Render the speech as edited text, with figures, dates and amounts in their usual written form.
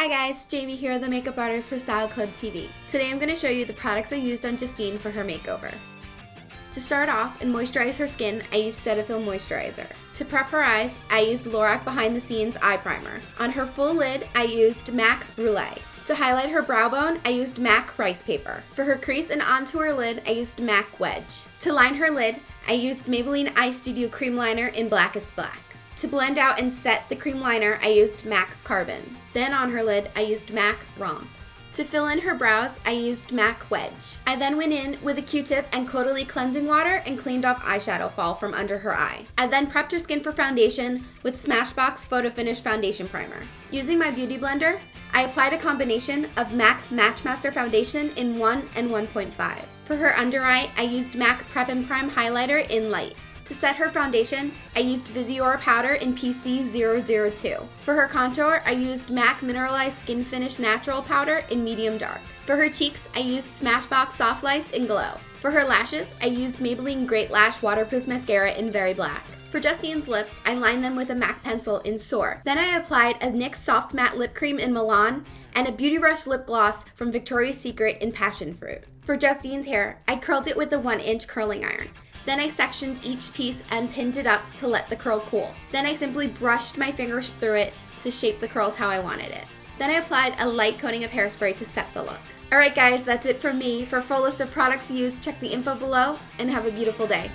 Hi guys, Jamie here, the makeup artist for StyleClubTV. Today I'm going to show you the products I used on Justine for her makeover. To start off and moisturize her skin, I used Cetaphil Moisturizer. To prep her eyes, I used Lorac Behind the Scenes Eye Primer. On her full lid, I used MAC Brule. To highlight her brow bone, I used MAC Rice Paper. For her crease and onto her lid, I used MAC Wedge. To line her lid, I used Maybelline Eye Studio Cream Liner in Blackest Black. To blend out and set the cream liner, I used MAC Carbon. Then on her lid, I used MAC Romp. To fill in her brows, I used MAC Wedge. I then went in with a Q-tip and Caudalie cleansing water and cleaned off eyeshadow fall from under her eye. I then prepped her skin for foundation with Smashbox Photo Finish Foundation Primer. Using my beauty blender, I applied a combination of MAC MatchMaster Foundation in 1 and 1.5. For her under eye, I used MAC Prep and Prime Highlighter in Light. To set her foundation, I used Visiora powder in PC002. For her contour, I used MAC Mineralize Skinfinish Natural powder in medium dark. For her cheeks, I used Smashbox Softslights in Glow. For her lashes, I used Maybelline Great Lash Waterproof Mascara in Very Black. For Justine's lips, I lined them with a MAC pencil in Soar. Then I applied a NYX Soft Matte Lip Cream in Milan and a Beauty Rush Lip Gloss from Victoria's Secret in Passion Fruit. For Justine's hair, I curled it with a 1-inch curling iron. Then I sectioned each piece and pinned it up to let the curl cool. Then I simply brushed my fingers through it to shape the curls how I wanted it. Then I applied a light coating of hairspray to set the look. Alright guys, that's it from me. For a full list of products used, check the info below and have a beautiful day.